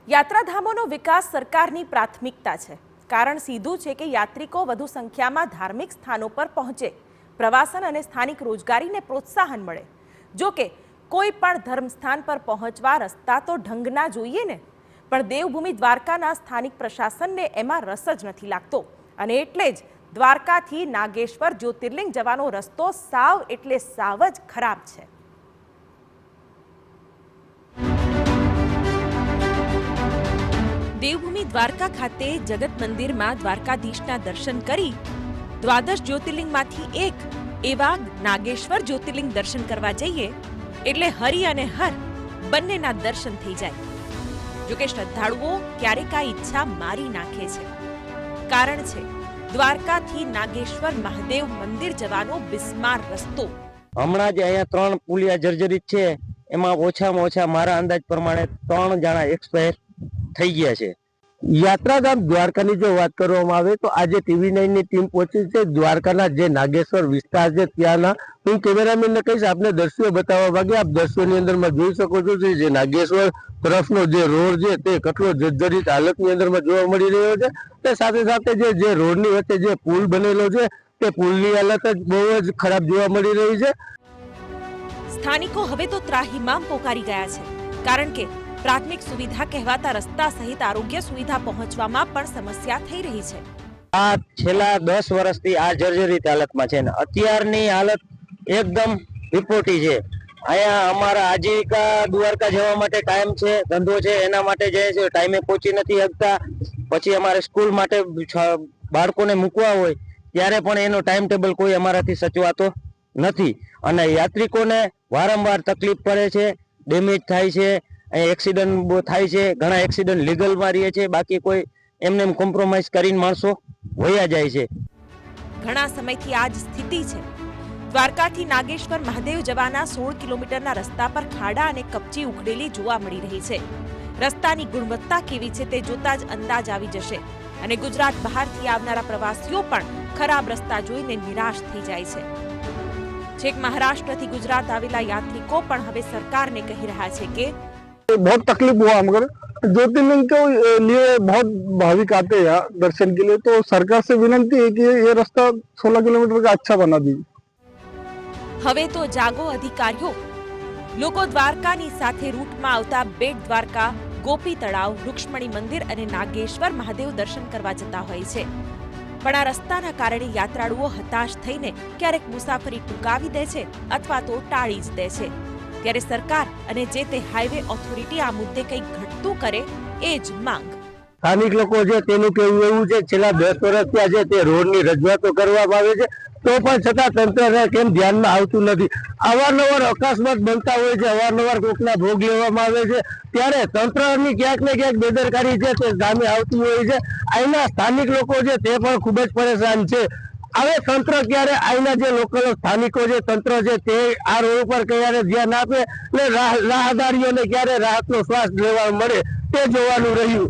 યાત્રાધામોનો વિકાસ સરકારની પ્રાથમિકતા છે। કારણ સીધું છે કે યાત્રિકો વધુ સંખ્યામાં ધાર્મિક સ્થાનો પર પહોંચે, પ્રવાસન અને સ્થાનિક રોજગારીને પ્રોત્સાહન મળે। જો કે કોઈ પણ ધર્મસ્થાન પર પહોંચવા રસ્તા તો ઢંગના જોઈએ ને, પણ દેવભૂમિ દ્વારકાના સ્થાનિક પ્રશાસનને એમાં રસ જ નથી લાગતો અને એટલે જ દ્વારકાથી નાગેશ્વર જ્યોતિર્લિંગ જવાનો રસ્તો સાવ એટલે સાવ જ ખરાબ છે। દેવભૂમિ દ્વારકા ખાતે જગત મંદિરમાં દ્વારકાધીશના દર્શન કરી દ્વાદશ જ્યોતિર્લિંગમાંથી એક એવા નાગેશ્વર જ્યોતિર્લિંગ દર્શન કરવા જઈએ એટલે હરિ અને હર બંનેના દર્શન થઈ જાય। જોકે શ્રદ્ધાળુઓ ક્યારેક આ ઈચ્છા મારી નાખે છે। કારણ છે દ્વારકાથી નાગેશ્વર મહાદેવ મંદિર જવાનો બિસ્માર રસ્તો। હમણાં જ અહીંયા 3 પુલિયા જર્જરિત છે, એમાં ઓછામાં ઓછા મારા અંદાજ પ્રમાણે 3 જણા એક્સપાયર થઈ ગયા છે। યાત્રાધામ દ્વારકાની જો વાત કરવામાં આવે તો આજે TV9 ની ટીમ પહોંચી છે દ્વારકાના જે નાગેશ્વર વિસ્તાર છે ત્યાંના। હું કેમેરામેનને કહીશ આપને દ્રશ્યો બતાવવા માંગે। આપ દ્રશ્યોની અંદરમાં જોઈ શકો છો જે નાગેશ્વર તરફનો જે રોડ છે તે કેટલો જર્જરિત હાલતની અંદરમાં જોવા મળી રહ્યો છે। તે સાથે સાથે જે રોડની વચ્ચે જે પુલ બનેલો છે તે પુલની હાલત જ બહુ જ ખરાબ જોવા મળી રહી છે। સ્થાનિકો હવે તો ત્રાહિમામ પોકારી ગયા છે, કારણ કે પ્રાથમિક સુવિધા કહેવાતા રસ્તા સહિત આરોગ્ય સુવિધા પહોંચવામાં પણ સમસ્યા થઈ રહી છે। આ છેલ્લા 10 વર્ષથી આ જર્જરિત હાલતમાં છે ને અત્યારની હાલત એકદમ વિપોટી છે। અહીંયા અમારા આજીવિકા દ્વારકા જવા માટે ટાઈમ છે, ધંધો છે, એના માટે જાય છે, ટાઈમે પહોંચી નથી શકતા। પછી અમારે સ્કૂલ માટે બાળકોને મૂકવા હોય ત્યારે પણ એનો ટાઈમ ટેબલ કોઈ અમારાથી સચવાતો નથી અને યાત્રિકોને વારંવાર તકલીફ પડે છે, ડેમેજ થાય છે, એક્સિડન્ટ થાય છે। ઘણા એક્સિડન્ટ લીગલમાં રહે છે, બાકી કોઈ એમને કોમ્પ્રોમાઇઝ કરીને માણસો વયા જાય છે। ઘણા સમયથી આ જ સ્થિતિ છે। દ્વારકાથી નાગેશ્વર મહાદેવ જવાના 16 કિલોમીટરના રસ્તા પર ખાડા અને કપચી ઉખડેલી જોવા મળી રહી છે। રસ્તાની ગુણવત્તા કેવી છે તે જોતા જ અંદાજ આવી જશે અને ગુજરાત બહારથી આવનારા પ્રવાસીઓ પણ ખરાબ રસ્તા જોઈને નિરાશ થઈ જાય છે। છેક મહારાષ્ટ્રથી ગુજરાત આવેલા યાત્રિકો પણ હવે સરકારને કહી રહ્યા છે કે बहुत तकलीफ हुआ, मगर ज्योतिर्लिंग के लिए बहुत भाविक आते हैं यहाँ दर्शन के लिए, तो सरकार से विनती है कि ये रास्ता 16 किलोमीटर का अच्छा बना दीजिए। હવે તો જાગો અધિકારીઓ। લોકો દ્વારકાની સાથે રૂટમાં આવતા બેટ દ્વારકા, ગોપી તળાવ, રૂક્ષ્મણી મંદિર અને નાગેશ્વર મહાદેવ દર્શન કરવા જતા હોય છે, પણ આ રસ્તાના કારણે યાત્રાળુઓ હતાશ થઈને ક્યારેક મુસાફરી ટૂંકાવી દે છે અથવા તો ટાળી જ દે છે। ત્યારે સરકાર અને જે તે હાઈવે ઓથોરિટી આ મુદ્દે કંઈક ઘટતું કરે એ જ માંગ। સ્થાનિક લોકો છે તેનું કહેવું એવું છે છેલ્લા 10 વર્ષથી છે તે રોડની રજૂઆતો કરવામાં આવે છે તો પણ છતાં તંત્રને કેમ ધ્યાનમાં આવતું નથી। અવારનવાર અકસ્માત બનતા હોય છે, અવારનવાર કોકના ભોગ લેવામાં આવે છે, ત્યારે તંત્રની ક્યાંક ને ક્યાંક બેદરકારી છે તે સામે આવતી હોય છે। અહીંના સ્થાનિક લોકો છે તે પણ ખૂબ જ પરેશાન છે। હવે તંત્ર ક્યારે અહીંના જે લોકલ સ્થાનિકો છે તંત્ર છે તે આ રોડ ઉપર ક્યારે ધ્યાન આપે ને રાહદારીઓને ક્યારે રાહતનો શ્વાસ લેવા મળે તે જોવાનું રહ્યું।